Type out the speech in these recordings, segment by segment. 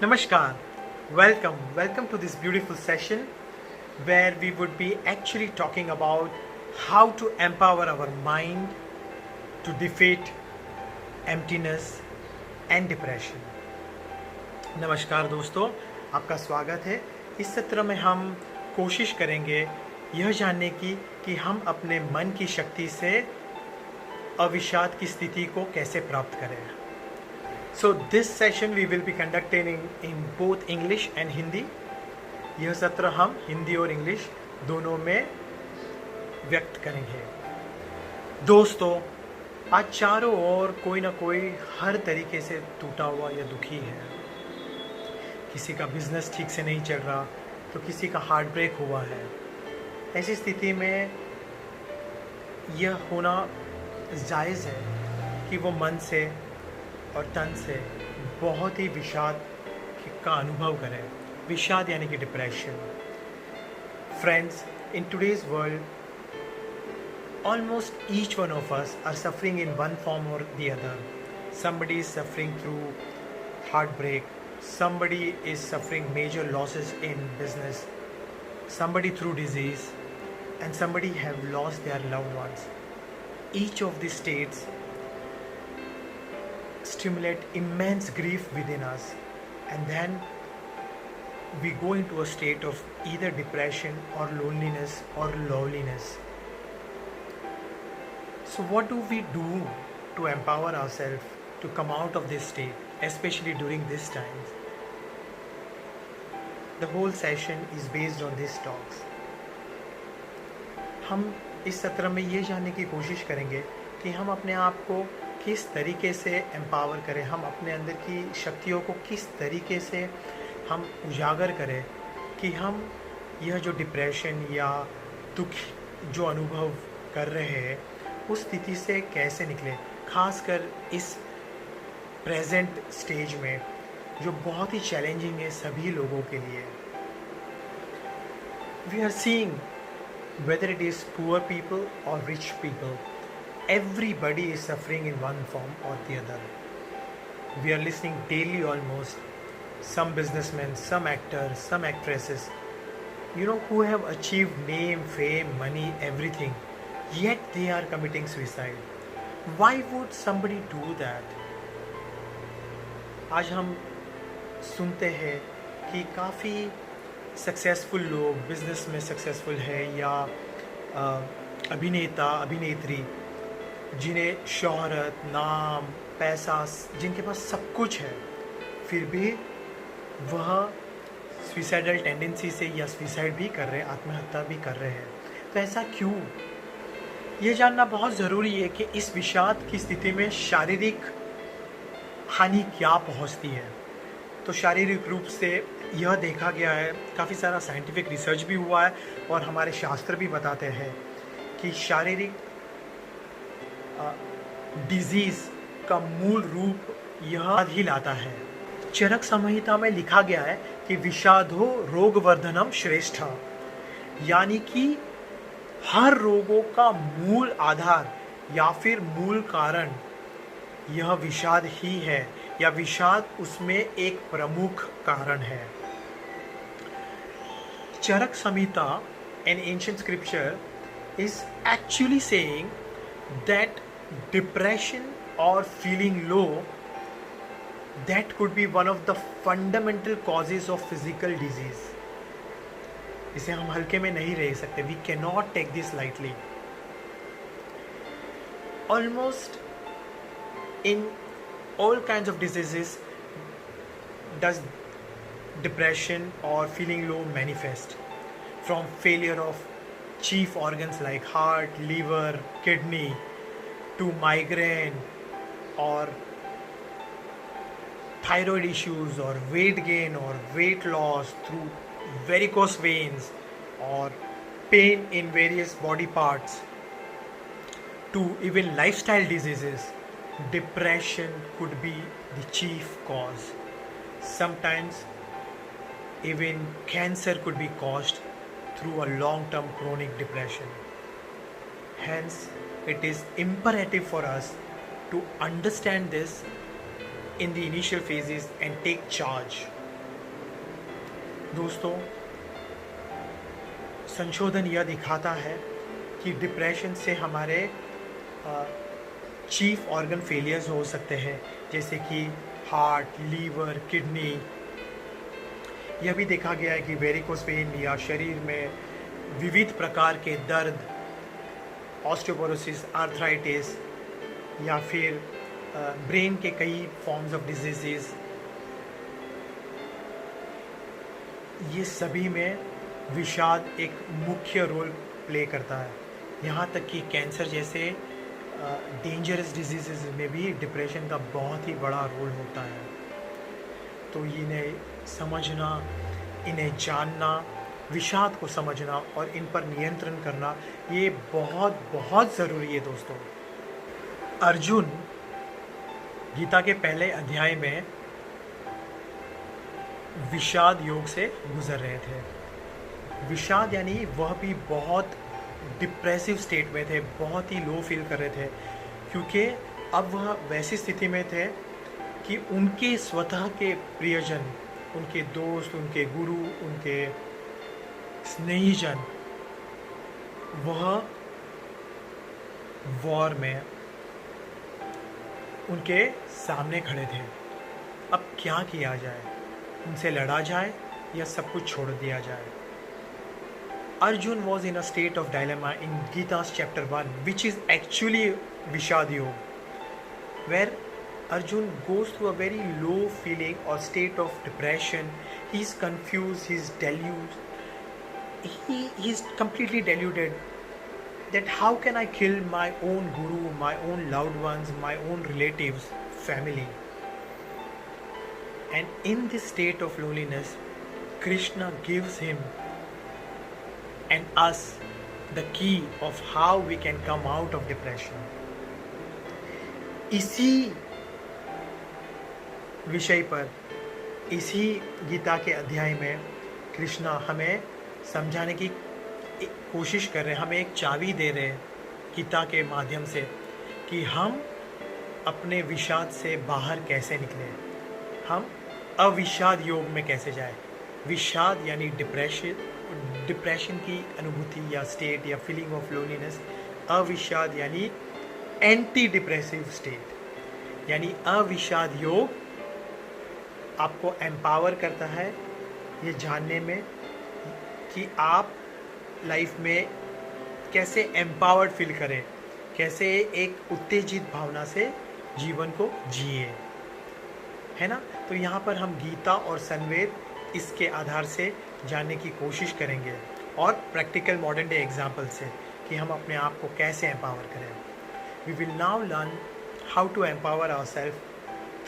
Namaskar, welcome to this beautiful session where we would be actually talking about how to empower our mind to defeat emptiness and depression. नमस्कार दोस्तों, आपका स्वागत है। इस सत्र में हम कोशिश करेंगे यह जानने की कि हम अपने मन की शक्ति से अविषाद की स्थिति को कैसे प्राप्त करें। So this session we will be conducting in both English and Hindi. यह सत्र हम हिंदी और इंग्लिश दोनों में व्यक्त करेंगे। दोस्तों, आज चारों ओर कोई ना कोई हर तरीके से टूटा हुआ या दुखी है। किसी का बिजनेस ठीक से नहीं चल रहा तो किसी का हार्ट ब्रेक हुआ है। ऐसी स्थिति में यह होना जायज़ है कि वो मन से और तन से बहुत ही विषाद का अनुभव करें। विषाद यानी कि depression. Friends, in today's world almost each one of us are suffering in one form or the other. Somebody is suffering through heartbreak, somebody is suffering major losses in business, somebody through disease, and somebody have lost their loved ones. Each of these states stimulate immense grief within us, and then we go into a state of either depression or loneliness or loneliness. So what do we do to empower ourselves to come out of this state, especially during this times? The whole session is based on these talks. हम इस सत्र में ये जानने की कोशिश करेंगे कि हम अपने आप को किस तरीके से एम्पावर करें, हम अपने अंदर की शक्तियों को किस तरीके से हम उजागर करें कि हम यह जो डिप्रेशन या दुख जो अनुभव कर रहे हैं उस स्थिति से कैसे निकलें, खासकर इस प्रेजेंट स्टेज में जो बहुत ही चैलेंजिंग है सभी लोगों के लिए। We are seeing whether it is poor people or rich people, everybody is suffering in one form or the other. We are listening daily almost, some businessmen, some actors, some actresses, who have achieved name, fame, money, everything, yet they are committing suicide. Why would somebody do that? आज हम सुनते हैं कि काफ़ी successful लोग business में successful है या अभिनेता अभिनेत्री जिन्हें शोहरत, नाम, पैसा, जिनके पास सब कुछ है, फिर भी वह सुसाइडल टेंडेंसी से या सुसाइड भी कर रहे हैं, आत्महत्या भी कर रहे हैं। तो ऐसा क्यों? ये जानना बहुत ज़रूरी है कि इस विषाद की स्थिति में शारीरिक हानि क्या पहुंचती है। तो शारीरिक रूप से यह देखा गया है, काफ़ी सारा साइंटिफिक रिसर्च भी हुआ है और हमारे शास्त्र भी बताते हैं कि शारीरिक डिजीज़ का मूल रूप यह ही लाता है। चरक संहिता में लिखा गया है कि विषादो रोगवर्धनम श्रेष्ठ, यानी कि हर रोगों का मूल आधार या फिर मूल कारण यह विषाद ही है, या विषाद उसमें एक प्रमुख कारण है। चरक संहिता, an ancient scripture, is actually saying that depression or feeling low, that could be one of the fundamental causes of physical disease. इसे हम हल्के में नहीं रह सकते. We cannot take this lightly. Almost in all kinds of diseases does depression or feeling low manifest, from failure of chief organs like heart, liver, kidney, to migraine or thyroid issues or weight gain or weight loss through varicose veins or pain in various body parts, to even lifestyle diseases. Depression could be the chief cause. Sometimes even cancer could be caused through a long-term chronic depression. Hence, it is imperative for us to understand this in the initial phases and take charge. दोस्तों, संशोधन यह दिखाता है कि depression से हमारे chief organ failures हो सकते हैं, जैसे कि हार्ट, लीवर, किडनी। यह भी देखा गया है कि वेरिकोस वेन या शरीर में विविध प्रकार के दर्द, ऑस्टियोपोरोसिस, आर्थराइटिस या फिर ब्रेन के कई फॉर्म्स ऑफ डिजीजेस, ये सभी में विषाद एक मुख्य रोल प्ले करता है। यहाँ तक कि कैंसर जैसे डेंजरस डिजीज़ में भी डिप्रेशन का बहुत ही बड़ा रोल होता है। तो इन्हें समझना, इन्हें जानना, विषाद को समझना और इन पर नियंत्रण करना, ये बहुत बहुत ज़रूरी है दोस्तों। अर्जुन गीता के पहले अध्याय में विषाद योग से गुजर रहे थे। विषाद यानी वह भी बहुत डिप्रेसिव स्टेट में थे, बहुत ही लो फील कर रहे थे, क्योंकि अब वह वैसी स्थिति में थे कि उनके स्वतः के प्रियजन, उनके दोस्त, उनके गुरु, उनके स्नेहीजन, वह वॉर में उनके सामने खड़े थे। अब क्या किया जाए? उनसे लड़ा जाए या सब कुछ छोड़ दिया जाए? Arjun was in a state of dilemma in Gita's chapter 1, which is actually Vishad Yoga, where Arjun goes through a very low feeling or state of depression. He's confused, he's deluded, he's completely deluded that how can I kill my own guru, my own loved ones, my own relatives, family. And in this state of loneliness, Krishna gives him and us the key of how we can come out of depression. इसी विषय पर, इसी गीता के अध्याय में कृष्णा हमें समझाने की कोशिश कर रहे हैं, हमें एक चाबी दे रहे हैं गीता के माध्यम से कि हम अपने विषाद से बाहर कैसे निकलें, हम अविषाद योग में कैसे जाएं। विषाद यानी डिप्रेशन की अनुभूति या स्टेट या फीलिंग ऑफ लोनलीनेस। अविषाद यानी एंटी डिप्रेसिव स्टेट, यानी अविषाद योग आपको एम्पावर करता है ये जानने में कि आप लाइफ में कैसे एम्पावर्ड फील करें, कैसे एक उत्तेजित भावना से जीवन को जिए, है ना। तो यहाँ पर हम गीता और संवेद इसके आधार से जानने की कोशिश करेंगे और प्रैक्टिकल मॉडर्न डे एग्जाम्पल से कि हम अपने आप को कैसे एम्पावर करें। We will now learn how to empower ourselves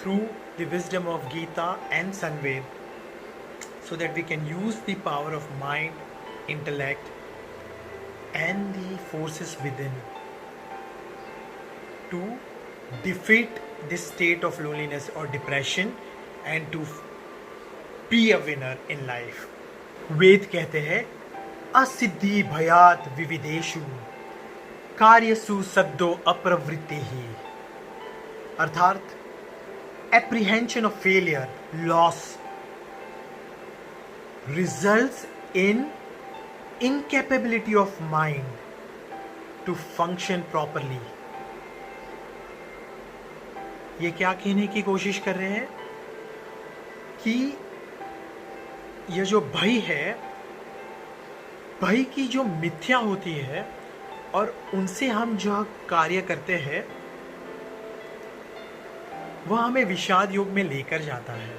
through the wisdom of Gita and Samved, so that we can use the power of mind, intellect and the forces within to defeat this state of loneliness or depression and to be a winner in life. वेद कहते हैं असिद्धि भयात विविधेषु कार्यसु सद्दो अप्रवृत्ति ही, अर्थात apprehension of failure, loss results in incapability of mind to function properly. ये क्या कहने की कोशिश कर रहे हैं कि ये जो भय है, भय की जो मिथ्या होती है और उनसे हम जो कार्य करते हैं वह हमें विषाद योग में लेकर जाता है।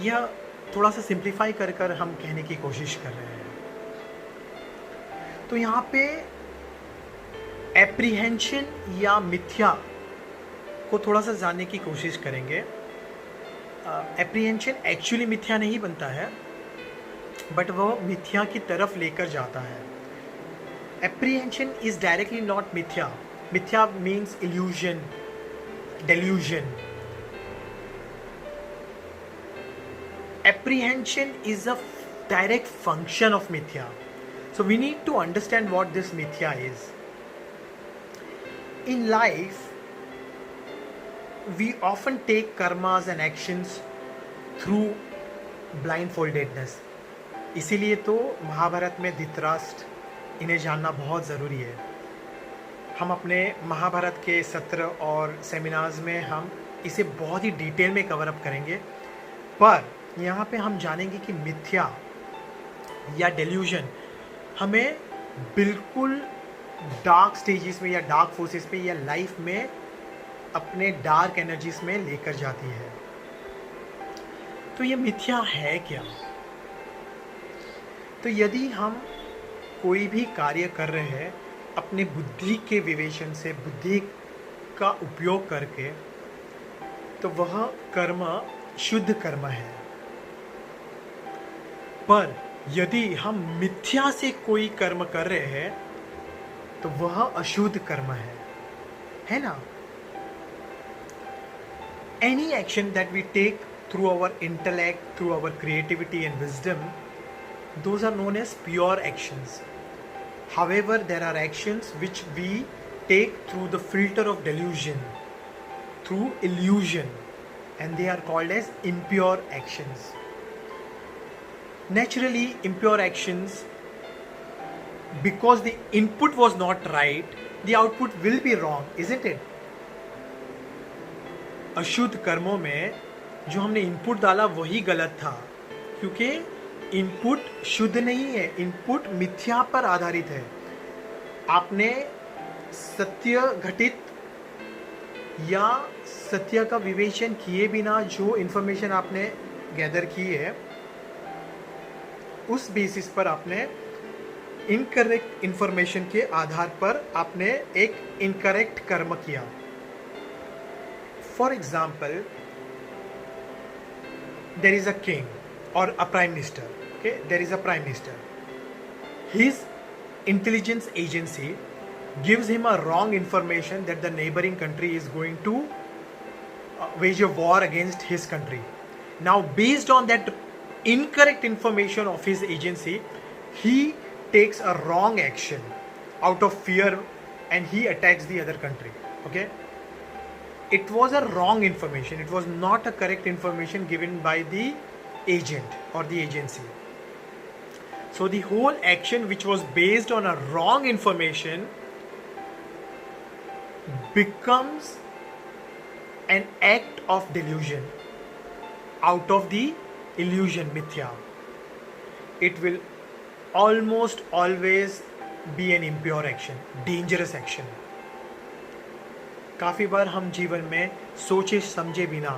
यह थोड़ा सा सिंप्लीफाई कर कर हम कहने की कोशिश कर रहे हैं। तो यहाँ पे एप्रीहेंशन या मिथ्या को थोड़ा सा जानने की कोशिश करेंगे। एप्रीहेंशन एक्चुअली मिथ्या नहीं बनता है, बट वह मिथ्या की तरफ लेकर जाता है। एप्रीहेंशन इज डायरेक्टली नॉट मिथ्या। मिथ्या means illusion, delusion. Apprehension is a direct function of mithya. So we need to understand what this mithya is. In life, we often take karmas and actions through blind foldedness. इसीलिए तो महाभारत में धृतराष्ट्र, इन्हें जानना बहुत ज़रूरी है। हम अपने महाभारत के सत्र और सेमिनार्स में हम इसे बहुत ही डिटेल में कवर अप करेंगे, पर यहाँ पे हम जानेंगे कि मिथ्या या डेल्यूजन हमें बिल्कुल डार्क स्टेजेस में या डार्क फोर्सेस पे या लाइफ में अपने डार्क एनर्जीज में लेकर जाती है। तो ये मिथ्या है क्या? तो यदि हम कोई भी कार्य कर रहे हैं अपने बुद्धि के विवेचन से, बुद्धि का उपयोग करके, तो वह कर्म शुद्ध कर्म है। पर यदि हम मिथ्या से कोई कर्म कर रहे हैं तो वह अशुद्ध कर्म है ना? Any action that we take through our intellect, through our creativity and wisdom, those are known as pure actions. However, there are actions which we take through the filter of delusion, through illusion, and they are called as impure actions. Naturally, impure actions, because the input was not right, the output will be wrong, isn't it? अशुद्ध कर्मों में जो हमने input डाला वही गलत था, क्योंकि इनपुट शुद्ध नहीं है, इनपुट मिथ्या पर आधारित है। आपने सत्य घटित या सत्य का विवेचन किए बिना जो इन्फॉर्मेशन आपने गैदर की है, उस बेसिस पर आपने इनकरेक्ट इन्फॉर्मेशन के आधार पर आपने एक इनकरेक्ट कर्म किया। For example, there is a king or a prime minister. Okay, there is a prime minister. His intelligence agency gives him a wrong information that the neighboring country is going to wage a war against his country. Now, based on that incorrect information of his agency, he takes a wrong action out of fear and he attacks the other country. Okay. It was a wrong information. It was not a correct information given by the agent or the agency. So the whole action which was based on a wrong information becomes an act of delusion out of the illusion mithya. It will almost always be an impure action, dangerous action. काफ़ी बार हम जीवन में सोचे समझे बिना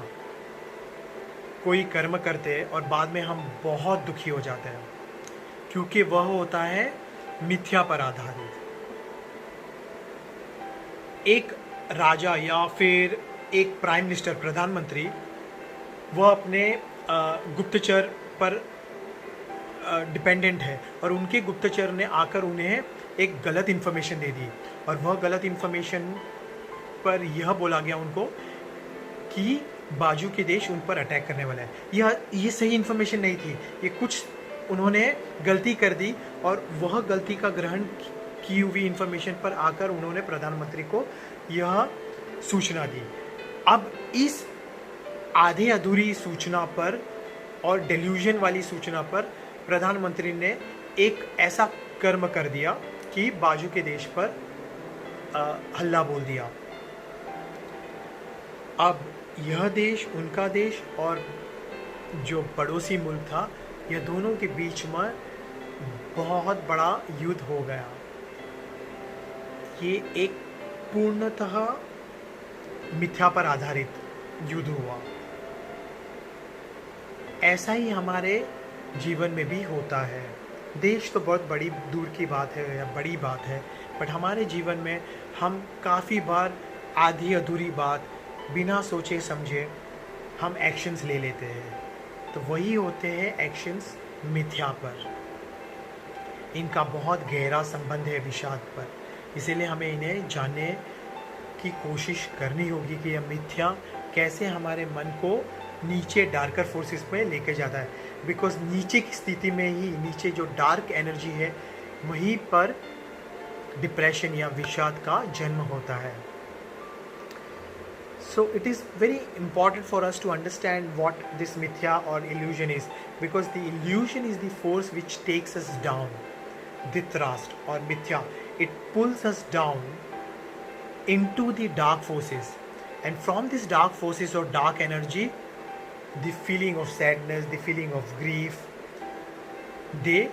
कोई कर्म करते हैं और बाद में हम बहुत दुखी हो जाते हैं, क्योंकि वह होता है मिथ्या पर आधारित। एक राजा या फिर एक प्राइम मिनिस्टर, प्रधानमंत्री, वह अपने गुप्तचर पर डिपेंडेंट है और उनके गुप्तचर ने आकर उन्हें एक गलत इन्फॉर्मेशन दे दी और वह गलत इन्फॉर्मेशन पर यह बोला गया उनको कि बाजू के देश उन पर अटैक करने वाला है। ये सही इन्फॉर्मेशन नहीं थी, ये कुछ उन्होंने गलती कर दी और वह गलती का ग्रहण की हुई इन्फॉर्मेशन पर आकर उन्होंने प्रधानमंत्री को यह सूचना दी। अब इस आधे अधूरी सूचना पर और डेल्यूजन वाली सूचना पर प्रधानमंत्री ने एक ऐसा कर्म कर दिया कि बाजू के देश पर हल्ला बोल दिया। अब यह देश, उनका देश और जो पड़ोसी मुल्क था, यह दोनों के बीच में बहुत बड़ा युद्ध हो गया। ये एक पूर्णतः मिथ्या पर आधारित युद्ध हुआ। ऐसा ही हमारे जीवन में भी होता है। देश तो बहुत बड़ी दूर की बात है या बड़ी बात है, बट हमारे जीवन में हम काफ़ी बार आधी अधूरी बात बिना सोचे समझे हम एक्शंस ले लेते हैं, तो वही होते हैं एक्शंस मिथ्या पर। इनका बहुत गहरा संबंध है विषाद पर, इसीलिए हमें इन्हें जानने की कोशिश करनी होगी कि यह मिथ्या कैसे हमारे मन को नीचे डार्कर फोर्सेस में लेके जाता है। बिकॉज नीचे की स्थिति में ही, नीचे जो डार्क एनर्जी है, वहीं पर डिप्रेशन या विषाद का जन्म होता है। So it is very important for us to understand what this mithya or illusion is, because the illusion is the force which takes us down. Dhritarashtra or mithya, it pulls us down into the dark forces, and from these dark forces or dark energy, the feeling of sadness, the feeling of grief, they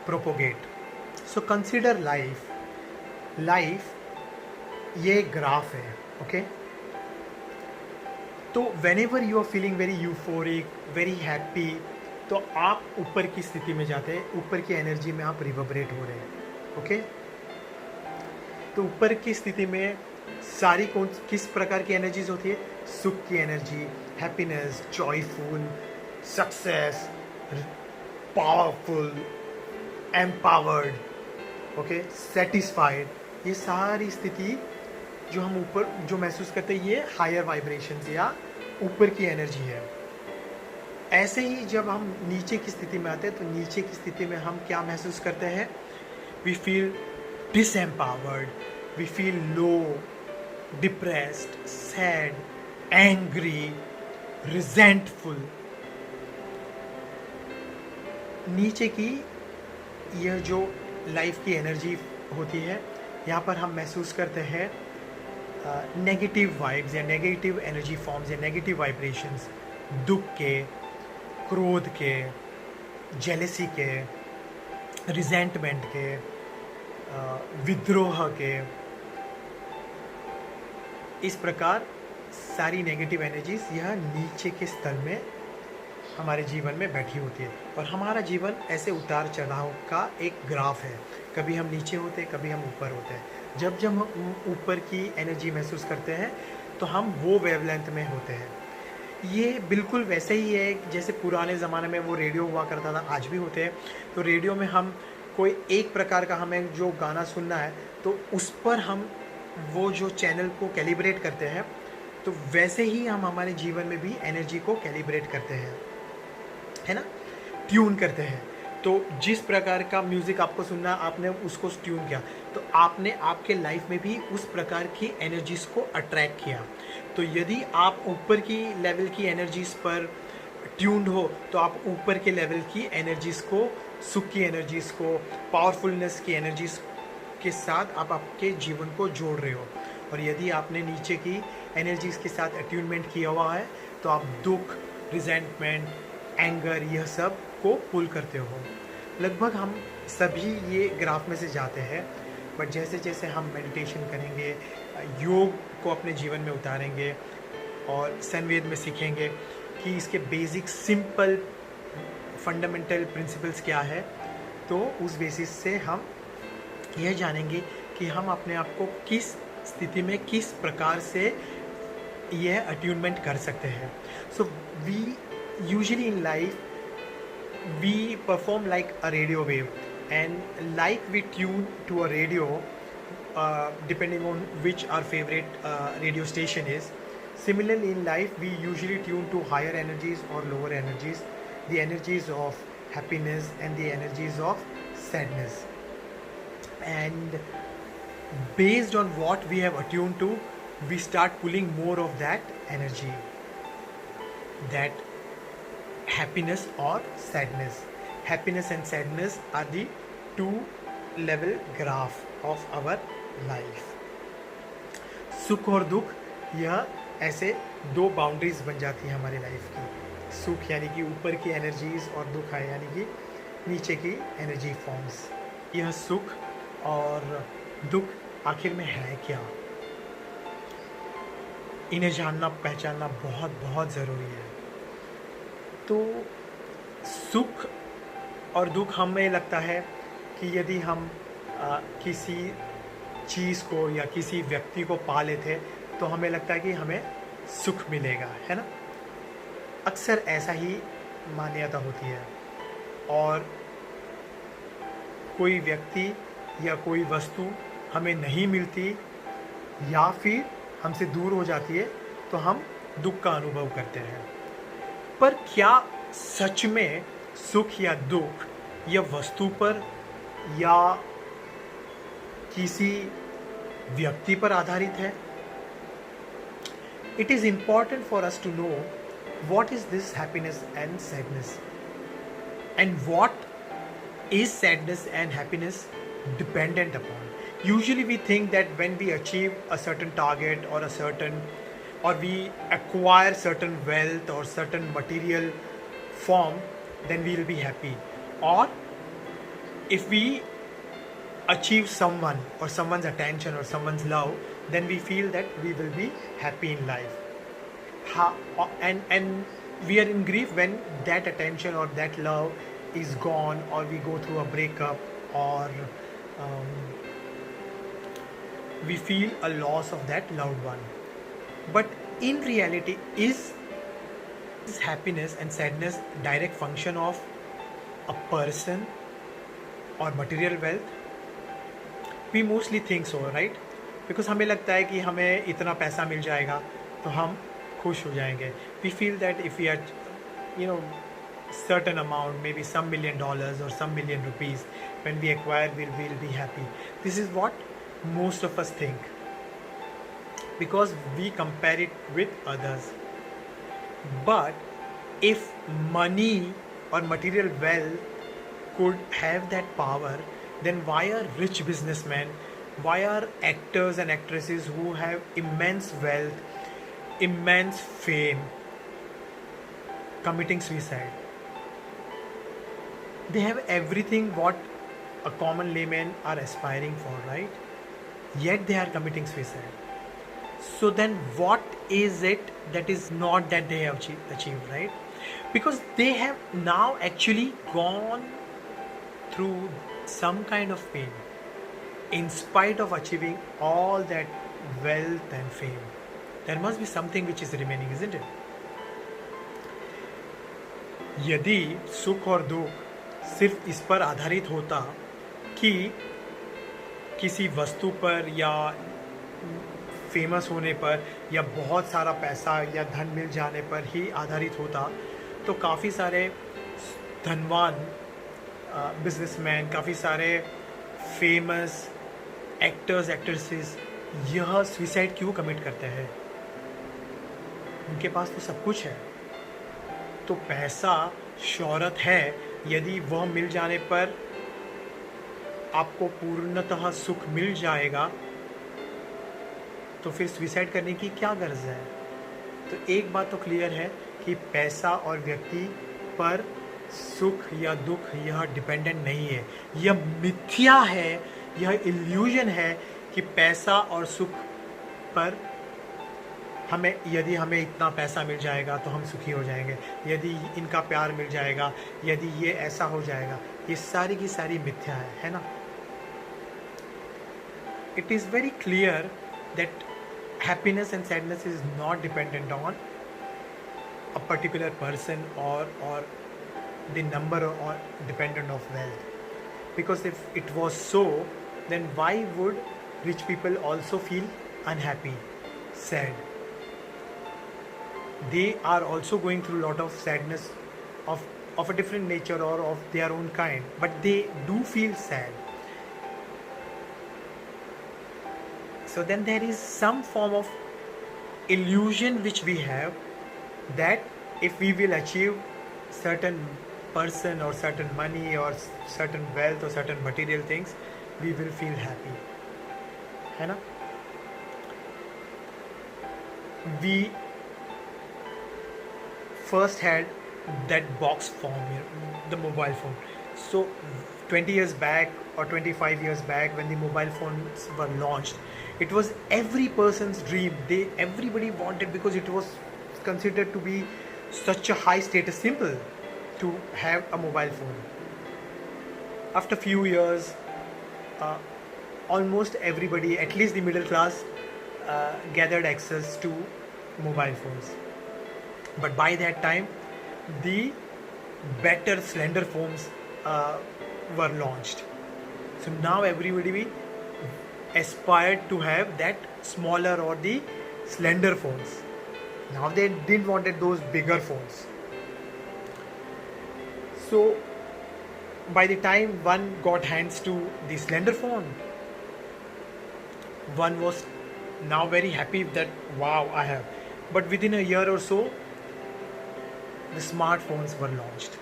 propagate. So consider life ये graph है, okay? तो whenever you are feeling very euphoric, very happy, तो आप ऊपर की स्थिति में जाते हैं, ऊपर की एनर्जी में आप रिवर्बरेट हो रहे हैं, ओके? तो ऊपर की स्थिति में सारी किस प्रकार की एनर्जीज होती है? सुख की energy, happiness, joyful, success, powerful, empowered, okay, satisfied, ये सारी स्थिति जो हम ऊपर जो महसूस करते हैं, ये हायर वाइब्रेशंस या ऊपर की एनर्जी है। ऐसे ही जब हम नीचे की स्थिति में आते हैं, तो नीचे की स्थिति में हम क्या महसूस करते हैं? We feel disempowered, we feel low, depressed, sad, angry, resentful. नीचे की यह जो लाइफ की एनर्जी होती है, यहाँ पर हम महसूस करते हैं नेगेटिव वाइब्स या नेगेटिव एनर्जी फॉर्म्स या नेगेटिव वाइब्रेशंस, दुख के, क्रोध के, जेलेसी के, रिजेंटमेंट के, विद्रोह के। इस प्रकार सारी नेगेटिव एनर्जीज यह नीचे के स्तर में हमारे जीवन में बैठी होती है, और हमारा जीवन ऐसे उतार चढ़ाव का एक ग्राफ है। कभी हम नीचे होते हैं, कभी हम ऊपर होते हैं। जब जब हम ऊपर की एनर्जी महसूस करते हैं, तो हम वो वेवलेंथ में होते हैं। ये बिल्कुल वैसे ही है जैसे पुराने ज़माने में वो रेडियो हुआ करता था, आज भी होते हैं। तो रेडियो में हम कोई एक प्रकार का हमें जो गाना सुनना है, तो उस पर हम वो जो चैनल को कैलिब्रेट करते हैं, तो वैसे ही हम हमारे जीवन में भी एनर्जी को कैलिब्रेट करते हैं, है ना, ट्यून करते हैं। तो जिस प्रकार का म्यूज़िक आपको सुनना, आपने उसको ट्यून किया, तो आपने आपके लाइफ में भी उस प्रकार की एनर्जीज़ को अट्रैक्ट किया। तो यदि आप ऊपर की लेवल की एनर्जीज़ पर ट्यून्ड हो, तो आप ऊपर के लेवल की एनर्जीज़ को, सुख की एनर्जीज़ को, पावरफुलनेस की एनर्जीज़ के साथ आप आपके जीवन को जोड़ रहे हो। और यदि आपने नीचे की एनर्जीज़ के साथ अट्यूनमेंट किया हुआ है, तो आप दुख, रिजेंटमेंट, एंगर, यह सब को पुल करते हो। लगभग हम सभी ये ग्राफ में से जाते हैं, बट जैसे जैसे हम मेडिटेशन करेंगे, योग को अपने जीवन में उतारेंगे और संवेद में सीखेंगे कि इसके बेसिक सिंपल फंडामेंटल प्रिंसिपल्स क्या है, तो उस बेसिस से हम यह जानेंगे कि हम अपने आप को किस स्थिति में किस प्रकार से यह अट्यूनमेंट कर सकते हैं। So we usually in life we perform like a radio wave, and like we tune to a radio depending on which our favorite radio station is. Similarly in life we usually tune to higher energies or lower energies, the energies of happiness and the energies of sadness, and based on what we have attuned to, we start pulling more of that energy, that happiness or sadness. Happiness and sadness are the two level graph of our life. सुख और दुख, यह ऐसे दो boundaries बन जाती है हमारी लाइफ की। सुख यानी कि ऊपर की एनर्जीज, और दुख है यानी कि नीचे की एनर्जी फॉर्म्स। यह सुख और दुख आखिर में है क्या, इन्हें जानना पहचानना बहुत बहुत ज़रूरी है। तो सुख और दुख, हमें लगता है कि यदि हम किसी चीज़ को या किसी व्यक्ति को पा लेते, तो हमें लगता है कि हमें सुख मिलेगा, है ना। अक्सर ऐसा ही मान्यता होती है। और कोई व्यक्ति या कोई वस्तु हमें नहीं मिलती या फिर हमसे दूर हो जाती है, तो हम दुख का अनुभव करते हैं। पर क्या सच में सुख या दुख यह वस्तु पर या किसी व्यक्ति पर आधारित है? it is important for us to know what is this happiness and sadness, and what is sadness and happiness dependent upon. Usually we think that when we achieve a certain target or we acquire certain wealth or certain material form, then we will be happy. Or if we achieve someone or someone's attention or someone's love, then we feel that we will be happy in life. And we are in grief when that attention or that love is gone, or we go through a breakup, or um, we feel a loss of that loved one. But in reality, is happiness and sadness direct function of a person or material wealth? We mostly think so, right? Because हमें लगता है कि हमें इतना पैसा मिल जाएगा तो हम खुश हो जाएंगे. We feel that if we are, you know, certain amount, maybe some $1 million or some million rupees, when we acquire, we'll be happy. This is what most of us think, because we compare it with others. But if money or material wealth could have that power, then why are rich businessmen, why are actors and actresses who have immense wealth, immense fame, committing suicide? They have everything what a common layman are aspiring for, right? Yet they are committing suicide. So then what is it that is not that they have achieved, right? Because they have now actually gone through some kind of pain in spite of achieving all that wealth and fame. There must be something which is remaining, isn't it? यदि सुख और दुख सिर्फ इस पर आधारित होता कि किसी वस्तु पर या फेमस होने पर या बहुत सारा पैसा या धन मिल जाने पर ही आधारित होता, तो काफ़ी सारे धनवान बिजनेसमैन, काफ़ी सारे फेमस एक्टर्स एक्ट्रेसेस यह सुसाइड क्यों कमिट करते हैं? उनके पास तो सब कुछ है. तो पैसा, शोहरत है, यदि वह मिल जाने पर आपको पूर्णतः सुख मिल जाएगा, तो फिर सुसाइड करने की क्या गर्ज है? तो एक बात तो क्लियर है कि पैसा और व्यक्ति पर सुख या दुख यह डिपेंडेंट नहीं है. यह मिथ्या है, यह इल्यूजन है कि पैसा और सुख पर यदि हमें इतना पैसा मिल जाएगा तो हम सुखी हो जाएंगे, यदि इनका प्यार मिल जाएगा, यदि ये ऐसा हो जाएगा. ये सारी की सारी मिथ्या है ना? It is very clear that happiness and sadness is not dependent on a particular person or the number or dependent of wealth. Because if it was so, then why would rich people also feel unhappy, sad? They are also going through a lot of sadness of a different nature or of their own kind, but they do feel sad. So then there is some form of illusion which we have, that if we will achieve certain person or certain money or certain wealth or certain material things, we will feel happy. है ना? We first had that box form, the mobile phone. So 20 years back or 25 years back, when the mobile phones were launched, it was every person's dream. Everybody wanted, because it was considered to be such a high status symbol to have a mobile phone. After few years, almost everybody, at least the middle class, gathered access to mobile phones. But by that time, the better slender phones were launched. So now everybody aspired to have that smaller or the slender phones. Now they didn't wanted those bigger phones. So by the time one got hands to the slender phone, one was now very happy that wow, I have. but within a year or so the smartphones were launched.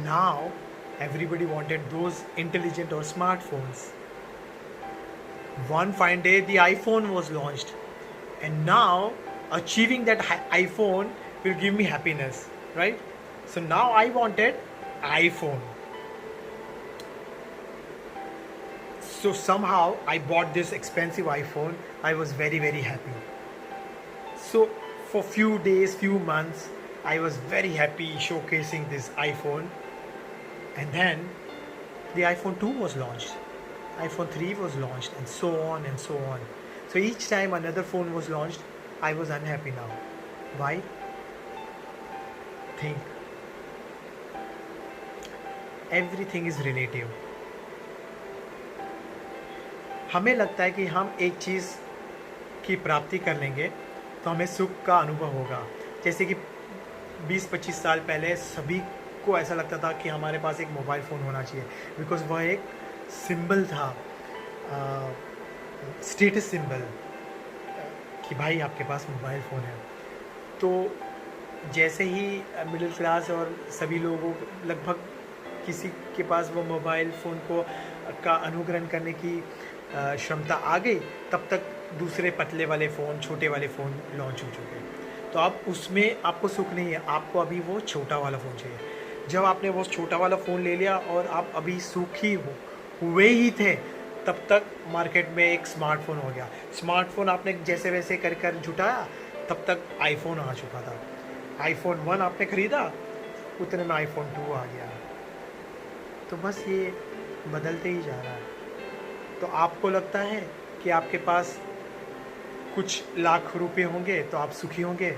Now everybody wanted those intelligent or smartphones. One fine day the iPhone was launched, and now achieving that iPhone will give me happiness, right? So now I wanted iPhone. So somehow I bought this expensive iPhone. I was very, very happy. So for few days, few months, I was very happy showcasing this iPhone. And then the iPhone 2 was launched. iPhone 3 was launched, and so on and so on. So each time another phone was launched, I was unhappy now. Why? Think. Everything is relative. हमें लगता है कि हम एक चीज़ की प्राप्ति कर लेंगे तो हमें सुख का अनुभव होगा. जैसे कि 20-25 साल पहले सभी को ऐसा लगता था कि हमारे पास एक मोबाइल फ़ोन होना चाहिए, बिकॉज़ वह एक सिंबल था, स्टेटस सिंबल, कि भाई आपके पास मोबाइल फ़ोन है. तो जैसे ही मिडिल क्लास और सभी लोगों, लगभग किसी के पास वो मोबाइल फ़ोन को का अनुकरण करने की क्षमता आ गई, तब तक दूसरे पतले वाले फ़ोन, छोटे वाले फ़ोन लॉन्च हो चुके. तो अब उसमें आपको सुख नहीं है, आपको अभी वो छोटा वाला फ़ोन चाहिए. जब आपने वो छोटा वाला फ़ोन ले लिया और आप अभी सुखी हुए ही थे, तब तक मार्केट में एक स्मार्टफ़ोन हो गया. स्मार्टफ़ोन आपने जैसे वैसे कर कर जुटाया, तब तक आईफोन आ चुका था. आईफोन 1 आपने ख़रीदा, उतने में आईफोन 2 आ गया. तो बस ये बदलते ही जा रहा है. तो आपको लगता है कि आपके पास कुछ लाख रुपए होंगे तो आप सुखी होंगे.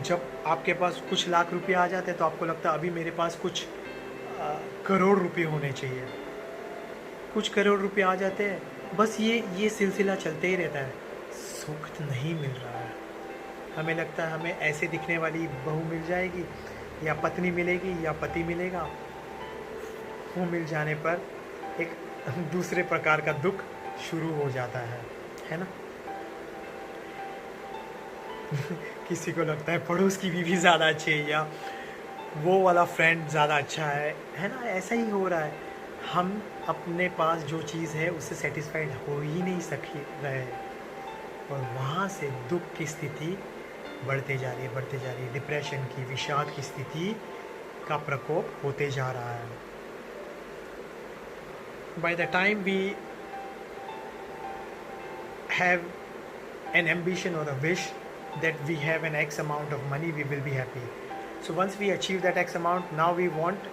जब आपके पास कुछ लाख रुपए आ जाते हैं तो आपको लगता है अभी मेरे पास कुछ करोड़ रुपए होने चाहिए. कुछ करोड़ रुपए आ जाते हैं, बस ये सिलसिला चलते ही रहता है. सुख नहीं मिल रहा है. हमें लगता है हमें ऐसे दिखने वाली बहू मिल जाएगी, या पत्नी मिलेगी, या पति मिलेगा. वो मिल जाने पर एक दूसरे प्रकार का दुख शुरू हो जाता है ना. किसी को लगता है पड़ोस की बीवी ज़्यादा अच्छी है, या वो वाला फ्रेंड ज़्यादा अच्छा है ना. ऐसा ही हो रहा है. हम अपने पास जो चीज़ है उससे सेटिस्फाइड हो ही नहीं रहे, और वहाँ से दुख की स्थिति बढ़ते जा रही है. डिप्रेशन की, विषाद की स्थिति का प्रकोप होते जा रहा है. By the time we have an ambition or a wish that we have an X amount of money, we will be happy. So once we achieve that X amount, now we want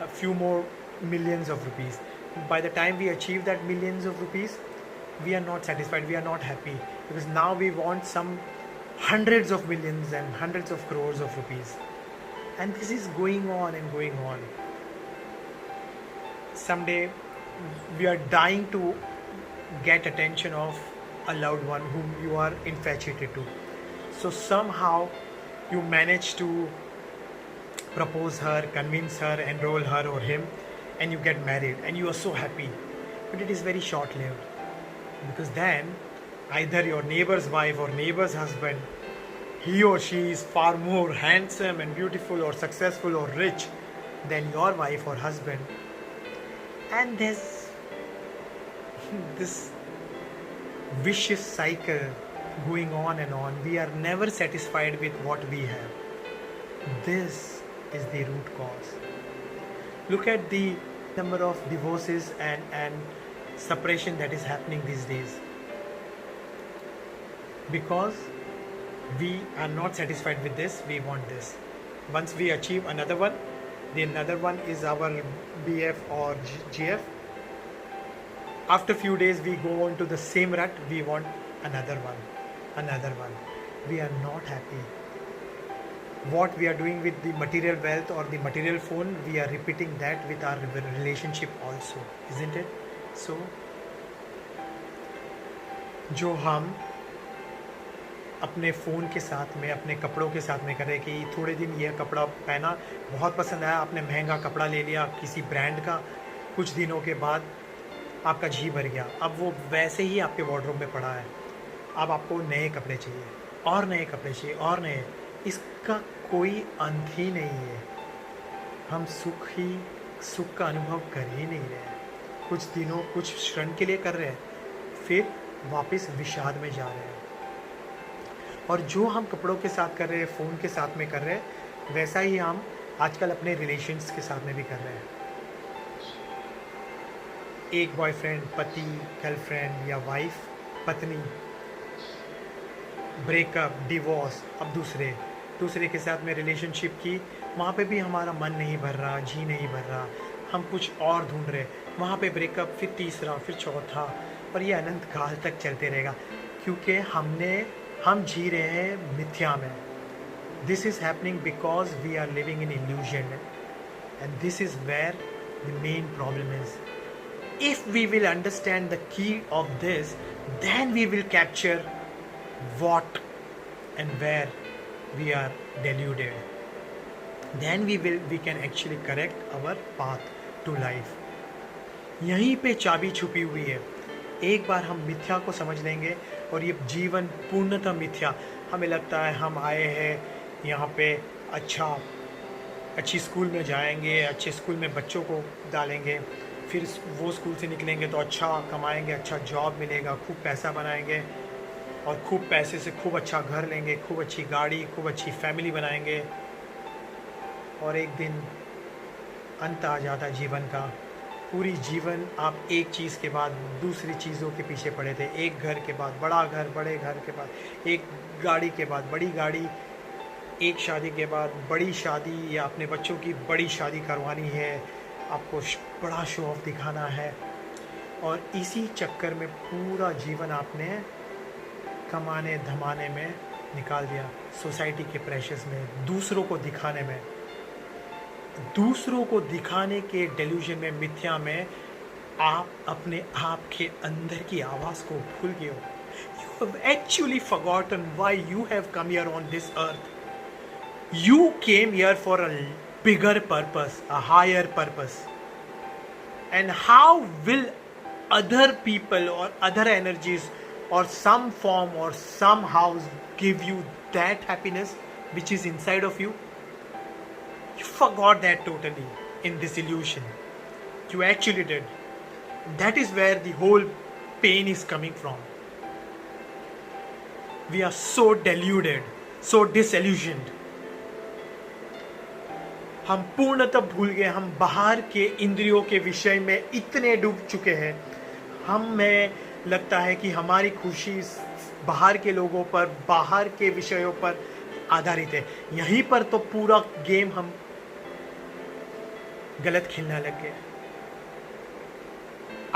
a few more millions of rupees. By the time we achieve that millions of rupees, we are not satisfied, we are not happy, because now we want some hundreds of millions and hundreds of crores of rupees. And this is going on and going on. Someday we are dying to get attention of a loved one whom you are infatuated to. So somehow you manage to propose her, convince her, enroll her or him, and you get married, and you are so happy. But it is very short lived, because then either your neighbor's wife or neighbor's husband, he or she is far more handsome and beautiful or successful or rich than your wife or husband. And there's this vicious cycle going on and on. We are never satisfied with what we have. This is the root cause. Look at the number of divorces and separation that is happening these days. Because we are not satisfied with this, we want this. Once we achieve another one, the another one is our BF or GF. After few days we go on to the same rut, we want another one. We are not happy. What we are doing with the material wealth or the material phone, we are repeating that with our relationship also, isn't it? So जो हम अपने phone के साथ में, अपने कपड़ों के साथ में करें कि थोड़े दिन यह कपड़ा पहना, बहुत पसंद आया, आपने महंगा कपड़ा ले लिया किसी ब्रांड का, कुछ दिनों के बाद आपका जी भर गया, अब वो वैसे ही आपके वार्डरोब में पड़ा है, अब आपको नए कपड़े चाहिए. और नए कपड़े चाहिए और नए, इसका कोई अंत ही नहीं है। हम सुख का अनुभव कर ही नहीं रहे हैं। कुछ दिनों कुछ क्षण के लिए कर रहे हैं, फिर वापस विषाद में जा रहे हैं। और जो हम कपड़ों के साथ कर रहे हैं, फ़ोन के साथ में कर रहे हैं, वैसा ही हम आजकल अपने रिलेशंस के साथ में भी कर रहे हैं। एक बॉयफ्रेंड, पति, गर्लफ्रेंड या वाइफ, पत्नी, ब्रेकअप, डिवोर्स, अब दूसरे के साथ में रिलेशनशिप की, वहाँ पे भी हमारा मन नहीं भर रहा, जी नहीं भर रहा, हम कुछ और ढूंढ रहे, वहाँ पे ब्रेकअप, फिर तीसरा, फिर चौथा, और ये अनंत काल तक चलते रहेगा, क्योंकि हम जी रहे हैं मिथ्या में। This is happening because we are living in illusion, and this is where the main problem is. If we will understand the key of this, then we will capture what and where we are deluded. Then we can actually correct our path to life. यहीं पे चाबी छुपी हुई है। एक बार हम मिथ्या को समझ लेंगे और ये जीवन पूर्णतः मिथ्या, हमें लगता है हम आए हैं यहाँ पे अच्छी स्कूल में जाएंगे, अच्छे स्कूल में बच्चों को डालेंगे, फिर वो स्कूल से निकलेंगे तो अच्छा कमाएंगे, अच्छा जॉब मिलेगा, खूब पैसा बनाएंगे और खूब पैसे से खूब अच्छा घर लेंगे, खूब अच्छी गाड़ी, खूब अच्छी फैमिली बनाएंगे, और एक दिन अंत आ जाता जीवन का। पूरी जीवन आप एक चीज़ के बाद दूसरी चीज़ों के पीछे पड़े थे, एक घर के बाद बड़ा घर, बड़े घर के बाद एक गाड़ी के बाद बड़ी गाड़ी, एक शादी के बाद बड़ी शादी, या अपने बच्चों की बड़ी शादी करवानी है, आपको बड़ा शो ऑफ दिखाना है, और इसी चक्कर में पूरा जीवन आपने कमाने धमाने में निकाल दिया, सोसाइटी के प्रेशर्स में, दूसरों को दिखाने के डेल्यूजन में, मिथ्या में आप अपने आप के अंदर की आवाज़ को भूल गए हो। You have actually forgotten why you have come here on this earth. You came here for a bigger purpose, a higher purpose. And how will other people or other energies or some form or somehow give you that happiness which is inside of you? You forgot that totally in this illusion. You actually did. That is where the whole pain is coming from. We are so deluded, so disillusioned. हम पूर्णतः भूल गए, हम बाहर के इंद्रियों के विषय में इतने डूब चुके हैं, हमें लगता है कि हमारी खुशी बाहर के लोगों पर, बाहर के विषयों पर आधारित है। यहीं पर तो पूरा गेम हम गलत खेलने लग गए।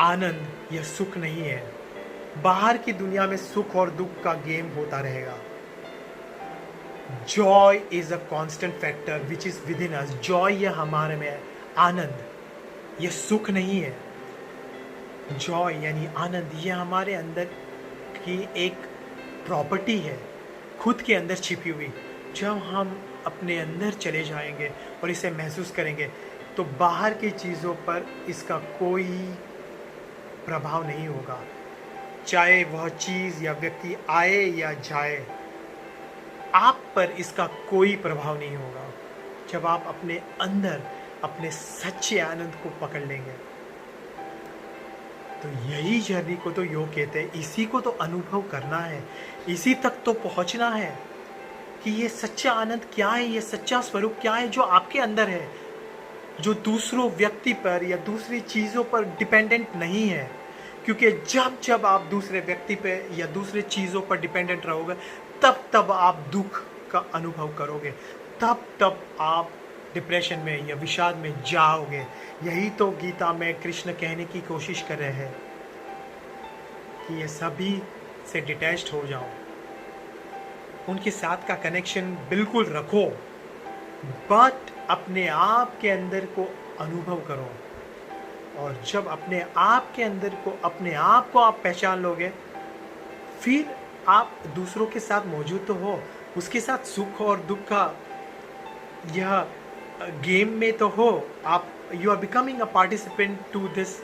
आनंद या सुख नहीं है, बाहर की दुनिया में सुख और दुख का गेम होता रहेगा। Joy is a constant factor which is with in us. Joy ये हमारे में है, आनंद ये सुख नहीं है। जॉय यानी आनंद ये हमारे अंदर की एक प्रॉपर्टी है, खुद के अंदर छिपी हुई। जब हम अपने अंदर चले जाएंगे और इसे महसूस करेंगे तो बाहर की चीज़ों पर इसका कोई प्रभाव नहीं होगा, चाहे वह चीज़ या व्यक्ति आए या जाए, आप पर इसका कोई प्रभाव नहीं होगा जब आप अपने अंदर अपने सच्चे आनंद को पकड़ लेंगे। तो यही जर्नी को तो योग कहते हैं, इसी को तो अनुभव करना है, इसी तक तो पहुंचना है कि ये सच्चा आनंद क्या है, ये सच्चा स्वरूप क्या है जो आपके अंदर है, जो दूसरों व्यक्ति पर या दूसरी चीज़ों पर डिपेंडेंट नहीं है। क्योंकि जब जब आप दूसरे व्यक्ति पे या दूसरी चीज़ों पर डिपेंडेंट रहोगे तब आप दुख का अनुभव करोगे, तब आप डिप्रेशन में या विषाद में जाओगे। यही तो गीता में कृष्ण कहने की कोशिश कर रहे हैं कि ये सभी से डिटैच्ड हो जाओ, उनके साथ का कनेक्शन बिल्कुल रखो, बट अपने आप के अंदर को अनुभव करो। और जब अपने आप के अंदर को, अपने आप को आप पहचान लोगे, फिर आप दूसरों के साथ मौजूद तो हो, उसके साथ सुख और दुख का यह गेम में तो हो। आप you are becoming a participant to this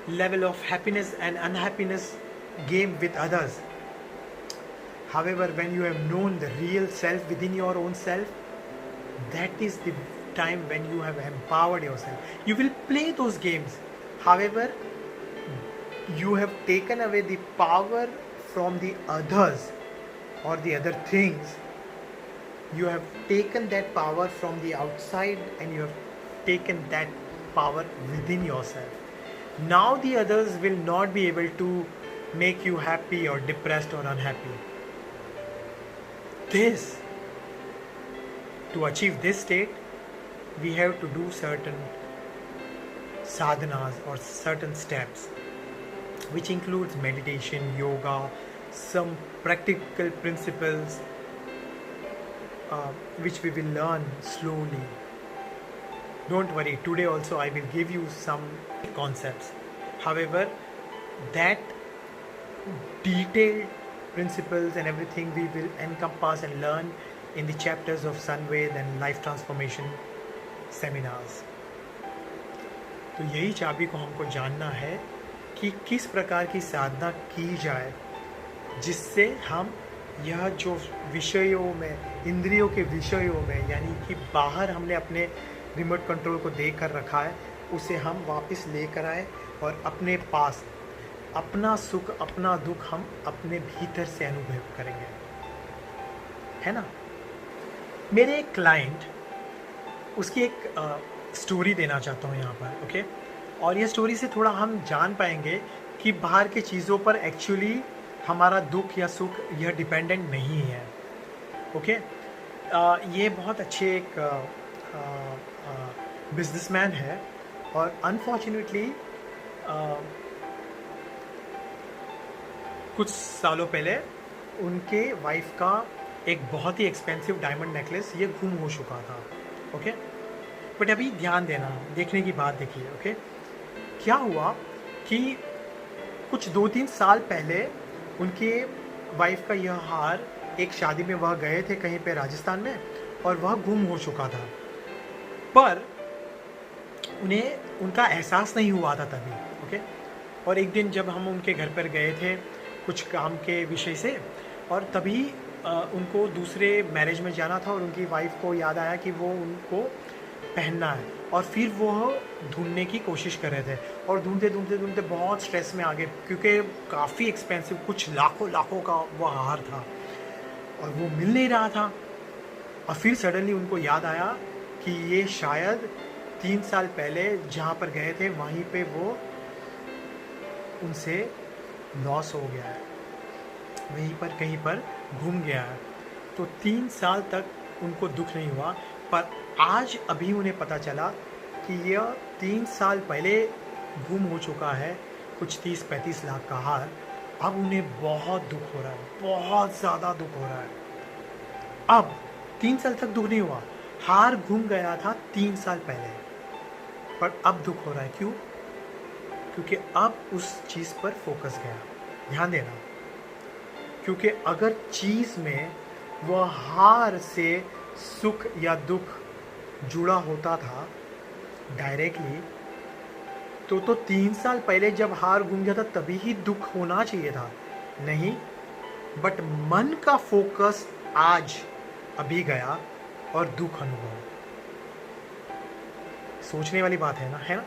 level of happiness and unhappiness game with others. However, when you have known the real self within your own self, that is the time when you have empowered yourself. You will play those games. However, you have taken away the power from the others or the other things. You have taken that power from the outside and you have taken that power within yourself. Now the others will not be able to make you happy or depressed or unhappy. To achieve this state, we have to do certain sadhanas or certain steps, which includes meditation, yoga, some practical principles which we will learn slowly. Don't worry, today also I will give you some concepts. However, that detailed principles and everything we will encompass and learn in the chapters of Sunved and life transformation seminars. तो यही चाबी को हमको जानना है कि किस प्रकार की साधना की जाए जिससे हम यह जो विषयों में, इंद्रियों के विषयों में, यानी कि बाहर हमने अपने रिमोट कंट्रोल को दे कर रखा है, उसे हम वापस लेकर आए और अपने पास अपना सुख अपना दुख हम अपने भीतर से अनुभव करेंगे, है ना। मेरे एक क्लाइंट, उसकी एक स्टोरी देना चाहता हूँ यहाँ पर, ओके। और ये स्टोरी से थोड़ा हम जान पाएंगे कि बाहर के चीज़ों पर एक्चुअली हमारा दुख या सुख यह डिपेंडेंट नहीं है, ओके। ये बहुत अच्छे एक बिजनेसमैन है और अनफॉर्चुनेटली कुछ सालों पहले उनके वाइफ का एक बहुत ही एक्सपेंसिव डायमंड नेकलेस ये गुम हो चुका था, ओके। बट अभी ध्यान देना, देखने की बात देखिए, ओके। क्या हुआ कि कुछ 2-3 साल पहले उनके वाइफ का यह हार, एक शादी में वह गए थे कहीं पे राजस्थान में और वह गुम हो चुका था, पर उन्हें उनका एहसास नहीं हुआ था तभी, ओके। और एक दिन जब हम उनके घर पर गए थे कुछ काम के विषय से, और तभी उनको दूसरे मैरिज में जाना था और उनकी वाइफ को याद आया कि वो उनको पहनना है, और फिर वो ढूंढने की कोशिश कर रहे थे और ढूंढते ढूंढते ढूंढते बहुत स्ट्रेस में आ गए, क्योंकि काफ़ी एक्सपेंसिव, कुछ लाखों का वो हार था और वो मिल नहीं रहा था। और फिर सडनली उनको याद आया कि ये शायद 3 साल पहले जहाँ पर गए थे वहीं पे वो उनसे लॉस हो गया है, वहीं पर कहीं पर घूम गया है। तो 3 साल तक उनको दुख नहीं हुआ, पर आज अभी उन्हें पता चला कि यह 3 साल पहले गुम हो चुका है कुछ 30-35 लाख का हार। अब उन्हें बहुत दुख हो रहा है, बहुत ज़्यादा दुख हो रहा है। अब 3 साल तक दुख नहीं हुआ, हार गुम गया था 3 साल पहले, पर अब दुख हो रहा है। क्यों? क्योंकि अब उस चीज़ पर फोकस गया। ध्यान देना, क्योंकि अगर चीज़ में वह हार से सुख या दुख जुड़ा होता था डायरेक्टली, तो 3 साल पहले जब हार गुम गया था तभी ही दुख होना चाहिए था, नहीं। बट मन का फोकस आज अभी गया और दुख अनुभव। सोचने वाली बात है ना, है ना।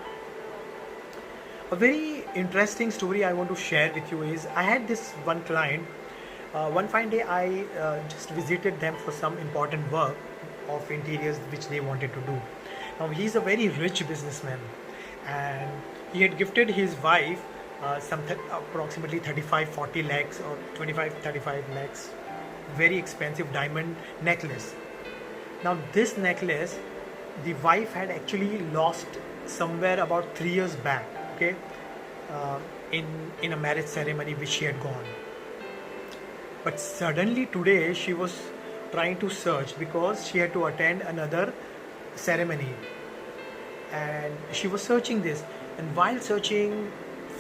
A very interesting story I want to share with you is I had this one client. One fine day I just visited them for some important work of interiors which they wanted to do. Now he's a very rich businessman and he had gifted his wife approximately 35-40 lakhs or 25-35 lakhs very expensive diamond necklace. Now this necklace the wife had actually lost somewhere about 3 years back, okay, in a marriage ceremony which she had gone. But suddenly today she was trying to search because she had to attend another ceremony, and she was searching this, and while searching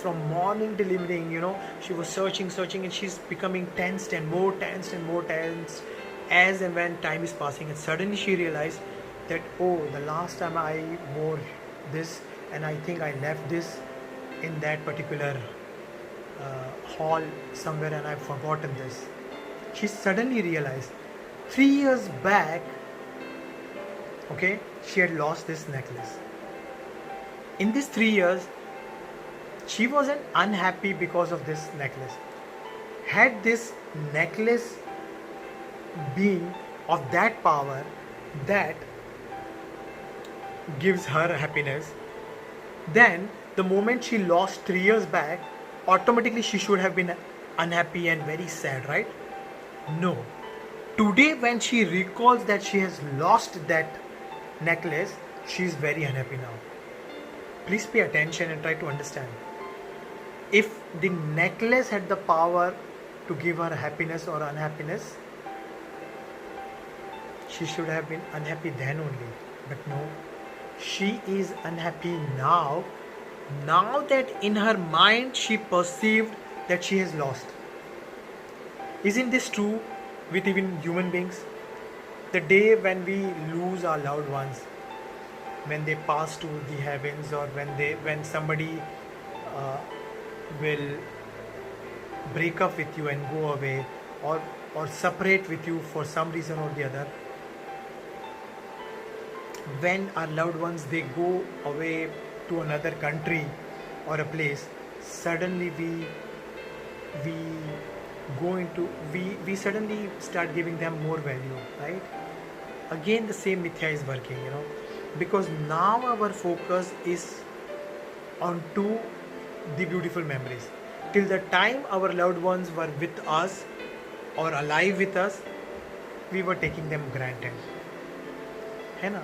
from morning till evening, you know, she was searching, and she's becoming tensed and more tensed as and when time is passing. And suddenly she realized that, oh, the last time I wore this, and I think I left this in that particular hall somewhere, and I've forgotten this. she suddenly realized 3 years back, okay, she had lost this necklace. In these 3 years, she wasn't unhappy because of this necklace. Had this necklace been of that power that gives her happiness, then the moment she lost 3 years back, automatically she should have been unhappy and very sad, right? No. Today, when she recalls that she has lost that necklace, she is very unhappy now. Please pay attention and try to understand. If the necklace had the power to give her happiness or unhappiness, she should have been unhappy then only. But no, she is unhappy now. Now that in her mind she perceived that she has lost. Isn't this true with even human beings? The day when we lose our loved ones, when they pass to the heavens, or when somebody will break up with you and go away, or separate with you for some reason or the other, when our loved ones, they go away to another country or a place, suddenly we suddenly start giving them more value, right? Again, the same mithya is working, because now our focus is onto the beautiful memories. Till the time our loved ones were with us or alive with us, we were taking them granted, है ना?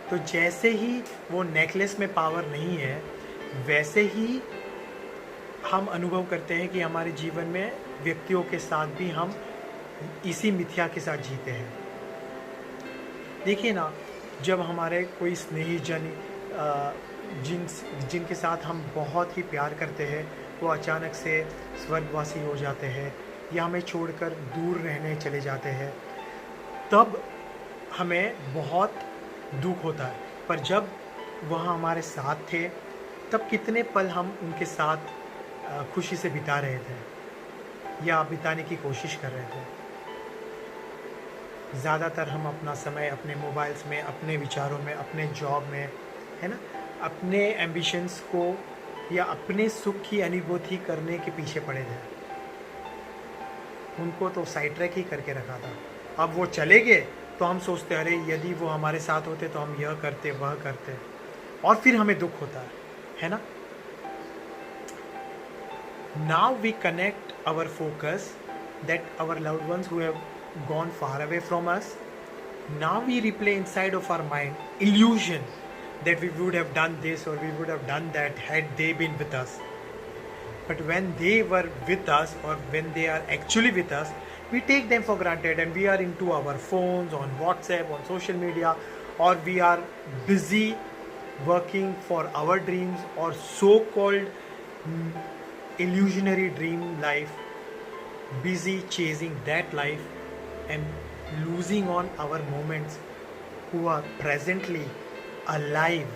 तो जैसे ही वो necklace में power नहीं है, वैसे ही हम अनुभव करते हैं कि हमारे जीवन में व्यक्तियों के साथ भी हम इसी मिथ्या के साथ जीते हैं. देखिए ना, जब हमारे कोई स्नेही जन जिनके साथ हम बहुत ही प्यार करते हैं, वो अचानक से स्वर्गवासी हो जाते हैं या हमें छोड़कर दूर रहने चले जाते हैं, तब हमें बहुत दुख होता है. पर जब वह हमारे साथ थे, तब कितने पल हम उनके साथ खुशी से बिता रहे थे या बिताने की कोशिश कर रहे थे. ज़्यादातर हम अपना समय अपने मोबाइल्स में, अपने विचारों में, अपने जॉब में, है ना, अपने एम्बिशंस को या अपने सुख की अनुभूति करने के पीछे पड़े थे. उनको तो साइड ट्रैक ही करके रखा था. अब वो चले गए तो हम सोचते, अरे यदि वो हमारे साथ होते तो हम यह करते, वह करते, और फिर हमें दुख होता है ना. Now we connect our focus that our loved ones who have gone far away from us, now we replay inside of our mind illusion that we would have done this or we would have done that had they been with us. But when they were with us, or when they are actually with us, we take them for granted and we are into our phones, on WhatsApp, on social media, or we are busy working for our dreams or so-called illusionary dream life, busy chasing that life and losing on our moments who are presently alive,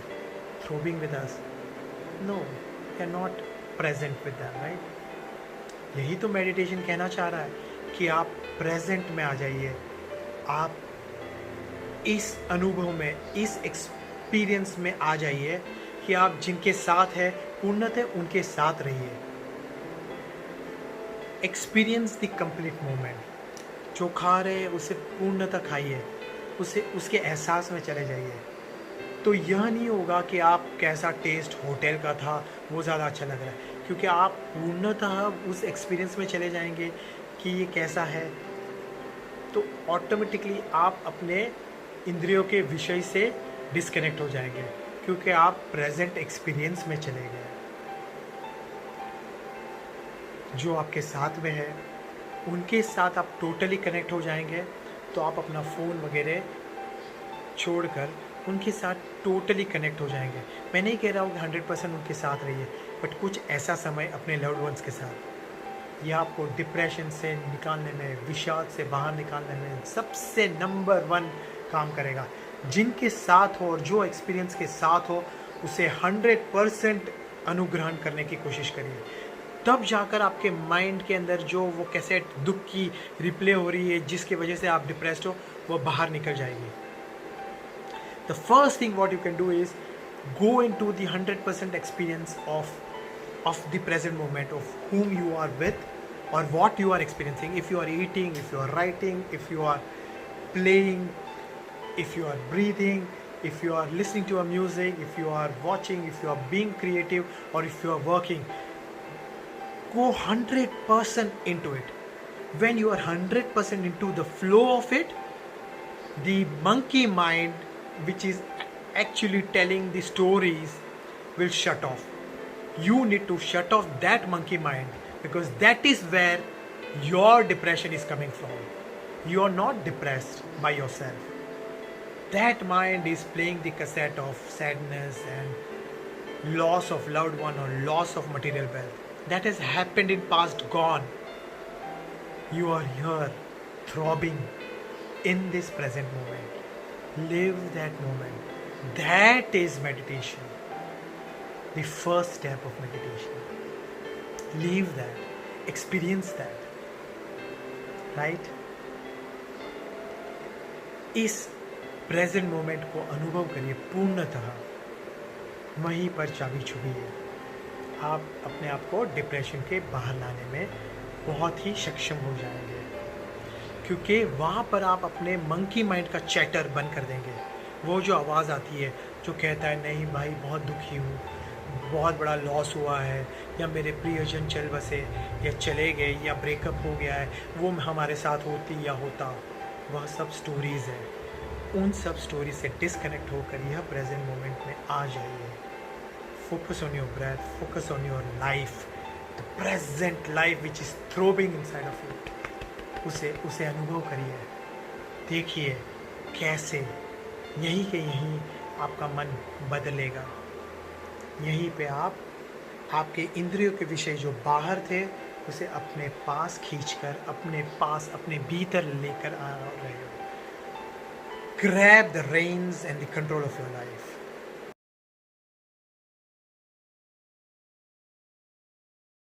throbbing with us. No, we are not present with them, right? यही तो meditation कहना चाह रहा है कि आप present में आ जाइए, आप इस अनुभव में, इस एक्सपीरियंस में आ जाइए कि आप जिनके साथ है पूर्णतः उनके साथ रहिए. Experience the complete moment. जो खा रहे हैं उसे पूर्णतः खाइए, उसके एहसास में चले जाइए. तो यह नहीं होगा कि आप कैसा टेस्ट होटल का था वो ज़्यादा अच्छा लग रहा है, क्योंकि आप पूर्णतः उस एक्सपीरियंस में चले जाएंगे कि ये कैसा है. तो ऑटोमेटिकली आप अपने इंद्रियों के विषय से डिस्कनेक्ट हो जाएंगे, क्योंकि आप प्रेजेंट एक्सपीरियंस में चले गए. जो आपके साथ में है उनके साथ आप टोटली कनेक्ट हो जाएंगे. तो आप अपना फ़ोन वगैरह छोड़कर उनके साथ टोटली कनेक्ट हो जाएंगे. मैं नहीं कह रहा हूँ कि 100% उनके साथ रहिए, बट कुछ ऐसा समय अपने लव्ड वंस के साथ, यह आपको डिप्रेशन से निकालने में, विषाद से बाहर निकालने में सबसे नंबर 1 काम करेगा. जिनके साथ हो और जो एक्सपीरियंस के साथ हो, उसे 100% अनुग्रहण करने की कोशिश करिए. तब जाकर आपके माइंड के अंदर जो वो कैसेट दुख की रिप्ले हो रही है जिसकी वजह से आप डिप्रेस्ड हो, वो बाहर निकल जाएगी. The first thing what you can do is go into the 100% experience of the present moment, of whom you are with or what you are experiencing. If you are eating, if you are writing, if you are playing, if you are breathing, if you are listening to a music, if you are watching, if you are being creative, or if you are working, go 100% into it. When you are 100% into the flow of it, the monkey mind, which is actually telling the stories, will shut off. You need to shut off that monkey mind, because that is where your depression is coming from. You are not depressed by yourself. That mind is playing the cassette of sadness and loss of loved one or loss of material wealth. That has happened in past, gone. You are here throbbing in this present moment. Live that moment. That is meditation. The first step of meditation. Live that. Experience that. Right? इस present moment को अनुभव करिए पूर्णतः. वहीं पर चाबी छुपी है. आप अपने आप को डिप्रेशन के बाहर लाने में बहुत ही सक्षम हो जाएंगे, क्योंकि वहाँ पर आप अपने मंकी माइंड का चैटर बंद कर देंगे. वो जो आवाज़ आती है जो कहता है नहीं भाई बहुत दुखी हूँ, बहुत बड़ा लॉस हुआ है, या मेरे प्रियजन चल बसे या चले गए या ब्रेकअप हो गया है, वो हमारे साथ होती या होता, वह सब स्टोरीज़ है. उन सब स्टोरी से डिस्कनेक्ट होकर यह प्रेजेंट मोमेंट में आ जाइए. Focus on your breath, focus on your life, the present life which is throbbing inside of you. उसे अनुभव करिए. देखिए कैसे यहीं के यहीं आपका मन बदलेगा. यहीं पे आप आपके इंद्रियों के विषय जो बाहर थे उसे अपने पास खींचकर अपने पास अपने भीतर लेकर आ रहे हो. Grab the reins and the control of your life.